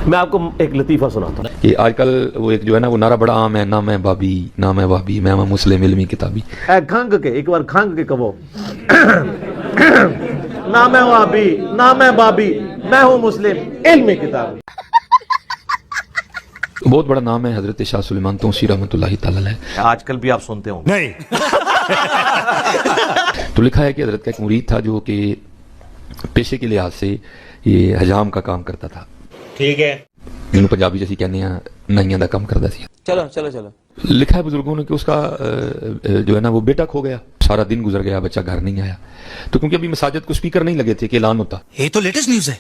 میں آپ کو ایک لطیفہ سناتا ہوں کہ آج کل وہ ایک جو ہے نا وہ نعرہ بڑا عام ہے، نہ میں بابی نہ میں بابی میں مسلم علمی کتابی. اے کھنگ کے ایک بار کھنگ کے کہو نہ میں وابی نہ میں بابی میں ہوں مسلم علمی کتابی. بہت بڑا نام ہے حضرت شاہ سلیمان توسی رحمۃ اللہ تعالی علیہ. آج کل بھی آپ سنتے ہوں نہیں. تو لکھا ہے کہ حضرت کا ایک مرید تھا جو کہ پیشے کے لحاظ سے یہ حجام کا کام کرتا تھا. ٹھیک ہے. جنہوں پنجابی جیسی کہنے ہیں نائیاں دا کام کرتا سی. چلو لکھا ہے بزرگوں نے کہ اس کا جو ہے نا وہ بیٹا کھو گیا. سارا دن گزر گیا، بچہ گھر نہیں آیا. تو کیونکہ ابھی مساجد کو اسپیکر نہیں لگے تھے کہ اعلان ہوتا، یہ تو لیٹسٹ نیوز ہے.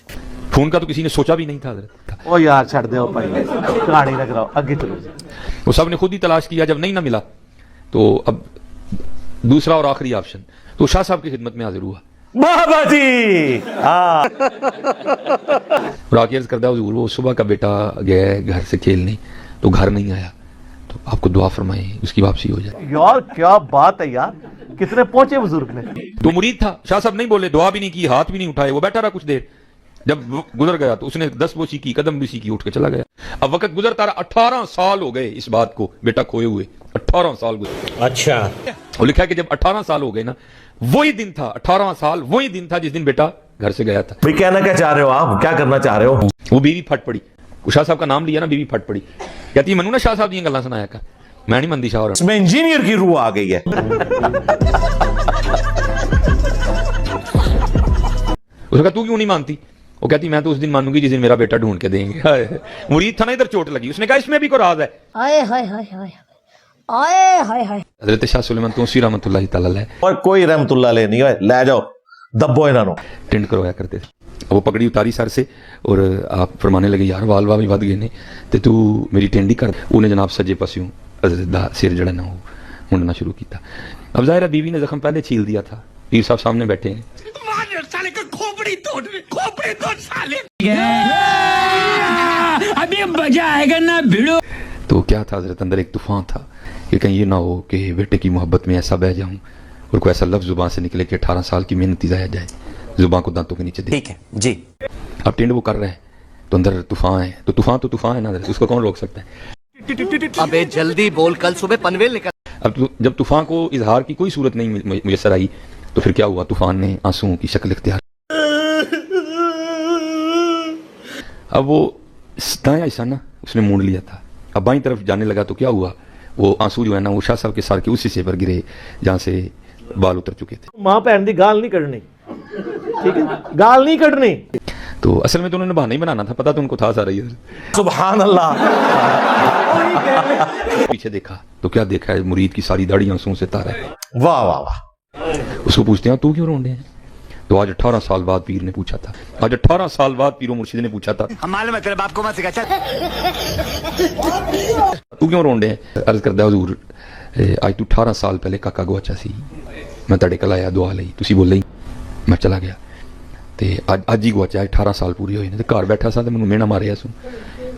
فون کا تو کسی نے سوچا بھی نہیں تھا حضرت کا. او یار چھڑ دے بھائی کہانی رکھ رہا ہوں آگے چلو. وہ سب نے خود ہی تلاش کیا، جب نہیں نہ ملا تو اب دوسرا اور آخری آپشن تو شاہ صاحب کی خدمت میں حاضر ہوا. بابا جی اور آ کے عرض کردہ حضور وہ صبح کا بیٹا گیا ہے گھر سے کھیلنے تو گھر نہیں آیا، تو آپ کو دعا فرمائیں اس کی واپسی ہو جائے. یار کیا بات ہے یار، کتنے پہنچے بزرگ نے. تو مرید تھا، شاہ صاحب نہیں بولے، دعا بھی نہیں کی، ہاتھ بھی نہیں اٹھائے، وہ بیٹھا رہا کچھ دیر. جب گزر گیا تو اس نے 10 بوسی کی، قدم بھی کی، اٹھ کے چلا گیا. اب وقت گزرتا رہا، 18 سال ہو گئے اس بات کو بیٹا کھوئے ہوئے. 18 سال گزرے. اچھا. وہ لکھا ہے کہ جب 18 سال ہو گئے نا، وہی دن تھا 18 سال، وہی دن تھا جس دن بیٹا گھر سے گیا تھا. بھائی کہنا کیا چاہ رہے ہو آپ، کیا کرنا چاہ رہے ہو؟ وہ بیوی پھٹ پڑی. شاہ صاحب کا نام لیا نا، بیوی پھٹ پڑی. کہتی منو نا شاہ صاحب دی گلاں سنایا کر. میں نہیں مندی شاہ اور اس میں انجینئر کی روح آ گئی ہے. اس نے کہا تو کیوں نہیں مانتی؟ وہ کہتی میں تو اس دن مانوں گی جس دن میرا بیٹا ڈھونڈ کے دیں گے. مرید تھا نا، ادھر چوٹ لگی. اس نے کہا اس میں بھی کوئی راز ہے. آئے ہائے ہائے ہائے آئے ہائے ہائے. حضرت شاہ سلیمان توسی رحمۃ اللہ تعالی علیہ اور کوئی رحمت اللہ علیہ نہیں ہے، لے جاؤ دبو انہاں. ٹینڈ کروایا کرتے تھے. وہ پگڑی اتاری سر سے اور آپ فرمانے لگے یار وال وا بھی ود گئے نے تے تو میری ٹینڈی کر. انہیں جناب سجے پاسیوں حضرت دا سر جڑا نا وہ منڈنا شروع کیتا. اب ظاہر ہے بیوی نے زخم پہلے چھیل دیا تھا. پیر صاحب سامنے بیٹھے ہیں. ابھی مزہ آئے گا نا بھیڑو. تو کیا تھا حضرت اندر ایک طوفان تھا کہ کہیں یہ نہ ہو کہ بیٹے کی محبت میں ایسا بہ جاؤں اور کوئی ایسا لفظ زبان سے نکلے کہ 18 سال کی محنت ضائع جائے. زبان کو دانتوں کے نیچے دے. ٹھیک ہے جی. اب ٹینڈ وہ کر رہے ہیں تو اندر طوفان ہے. تو طوفان ہے نا حضرت، اس کو کون روک سکتا ہے؟ ابے جلدی بول، کل صبح پنویل نکل. اب جب طوفان کو اظہار کی کوئی صورت نہیں میسر آئی تو پھر کیا ہوا؟ طوفان نے آنسوؤں کی شکل اختیار. اب وہ دایاں حصہ نا اس نے مونڈ لیا تھا. اب بائیں طرف جانے لگا تو کیا ہوا؟ وہ آنسو جو ہے نا وہ شاہ صاحب کے سر کے اسی حصے پر گرے جہاں سے بال اتر چکے تھے. ماں بہن دی گال نہیں کڈنی، ٹھیک ہے، گال نہیں کڈنی. تو اصل میں تو انہوں نے بہانہ ہی بنانا تھا، پتہ تو ان کو تھا سارا. سبحان اللہ. پیچھے دیکھا تو کیا دیکھا ہے؟ مرید کی ساری داڑھی آنسوؤں سے تارا ہے. واہ واہ واہ. اس کو پوچھتے ہیں تو کیوں رون رہے ہیں؟ تو آج 18 سال بعد پیر نے پوچھا تھا. آج 18 سال بعد پیر و مرشد نے پوچھا تھا معلوم ہے تیرے باپ کو مت سکھا. چل تو کیوں رون رہے ہیں؟ عرض کردہ حضور آج تو 18 سال پہلے کاکا گواچا سی، میں تڑے کل آیا دعا لئی، تسی بولے ہی میں چلا گیا تے اج ہی گواچا. 18 سال پورے ہوئے نے تے گھر بیٹھا سا تے مینوں مینا ماریا سو.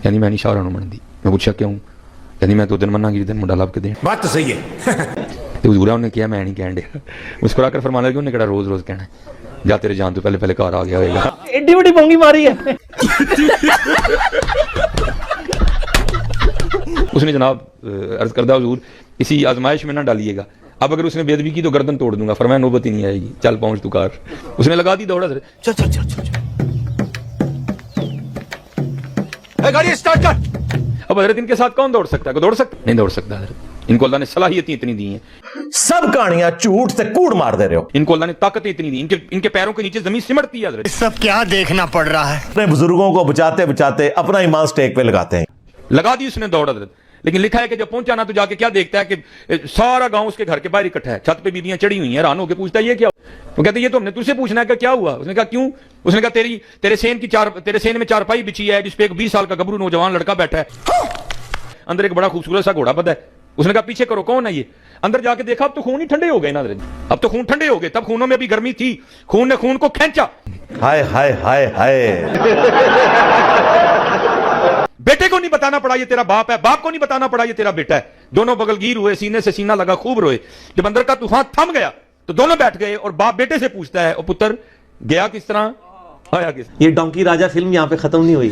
یعنی میں نہیں شاہ نوں منن دی. میں پوچھا کیوں؟ یعنی میں تو دن مننا گی دن منڈا لب کے دین. بات تو صحیح ہے. تو حضور نے کیا میں نہیں کہن دیا. مسکرا کر فرمانے لگے انہوں نے کہا روز روز کہنا ہے جا تیرے جان تو پہلے گھر آ گیا ہوئے گا. ایڈی بڑی بونگی ماری ہے. اس نے جناب عرض کردہ حضور اسی آزمائش میں نہ ڈالیے گا. اب اگر اس نے بے ادبی کی تو گردن توڑ دوں گا. فرمایا نوبت ہی نہیں آئے گی، چل پہنچ تو کار. اس نے لگا دی دوڑا. چل چل چل چل. اے گاڑی اسٹارٹ کر. اب حضرت ان کے ساتھ کون دوڑ سکتا ہے؟ کوئی دوڑ سکتا نہیں دوڑ سکتا. حضرت ان کو اللہ نے صلاحیتیں اتنی دی ہیں. سب کہانیاں جھوٹ سے کوڑ مار دے رہے ہو. ان کو اللہ نے طاقتیں اتنی دی، ان کے پیروں کے نیچے زمین سمٹتی ہے. حضرت سب کیا دیکھنا پڑ رہا ہے. اپنے بزرگوں کو بچاتے بچاتے اپنا ایمان سٹیک پہ لگاتے ہیں. لگا دی اس نے دوڑ. حضرت لیکن لکھا ہے کہ جب پہنچا نا تو جا کے کیا دیکھتا ہے کہ سارا گاؤں اس کے گھر کے باہر اکٹھا ہے. چھت پہ بیویاں چڑھی ہوئی ہیں. حیران ہو کے پوچھتا ہے یہ کیا؟ وہ کہتے ہیں یہ تو ہم نے تجھ سے پوچھنا ہے کہ کیا ہوا. اس نے کہا کیوں؟ اس نے کہا تیرے سین میں چارپائی بچھی ہے جس پہ ایک 20 سال کا گبرو نوجوان لڑکا بیٹھا ہے. اندر ایک بڑا خوبصورت سا گھوڑا بندھا ہے. اس نے کہا پیچھے کرو کون ہے یہ؟ اندر جا کے دیکھا اب تو خون ہی ٹھنڈے ہو گئے نا. اب تو خون ٹھنڈے ہو گئے. تب خونوں میں بھی گرمی تھی. خون نے خون کو کھینچا. ہائے ہائے ہائے ہائے. بیٹے کو نہیں بتانا پڑا یہ تیرا باپ ہے، باپ کو نہیں بتانا پڑا یہ تیرا بیٹا ہے. دونوں بغل گیر ہوئے، سینے سے سینہ لگا، خوب روئے. جب اندر کا طوفان تھم گیا تو دونوں بیٹھ گئے اور باپ بیٹے سے پوچھتا ہے او پتر گیا کس طرح آیا کس طرح. یہ ڈونکی راجہ فلم یہاں پہ ختم نہیں ہوئی.